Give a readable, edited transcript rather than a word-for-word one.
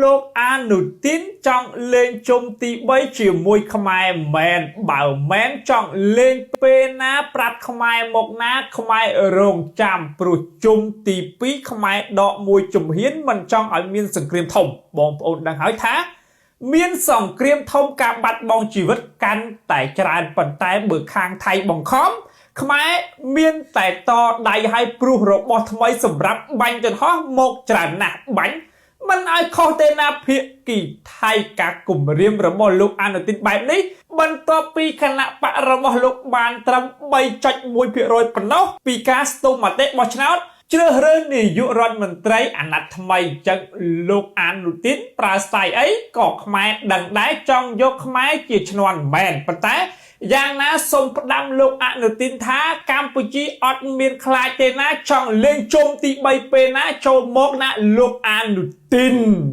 លោកអានុទីនចង់លេងជុំទី3ជាមួយខ្មែរមែនបើមែនចង់លេងពេលណាប្រាប់ខ្មែរមកណាខ្មែររងចាំព្រោះជុំទី2ខ្មែរដកមួយជំហានមិនចង់ឲ្យមានសង្គ្រាមធំបងប្អូនដឹងហើយថាមានសង្គ្រាមធំការបាត់បង់ជីវិតកាន់តែច្រើនប៉ុន្តែបើខាងថៃបង្ខំខ្មែរមានតែតដៃឲ្យព្រោះរបស់ថ្មីសម្រាប់បាញ់ទន្ហោះមកច្រើនណាស់បាញ់មិនឲ្យខុសទេណាភាគីថៃការគម្រាមរបស់លោកអនុទិនបែបនេះបន្ទាប់ពីគណៈបករបស់លោកបានត្រឹម 3.1% ប៉ុណ្ណោះពីការស្ទុះមតិបោះឆ្នោតជ្រើសរើសនាយករដ្ឋមន្ត្រីអាណត្តិថ្មីចឹងលោកអនុទិនប្រើស្ទាយអីក៏ខ្មែរដឹងដែរចង់យកខ្មែរជាឈ្នន់មែនប៉ុន្តែយ៉ាងណាសូមផ្ដាំលោកអនុទិនថាកម្ពុជាអត់មានខ្លាចទេណាចង់លេងជុំទី3ពេលណាចូលមកណាលោកអនុទិន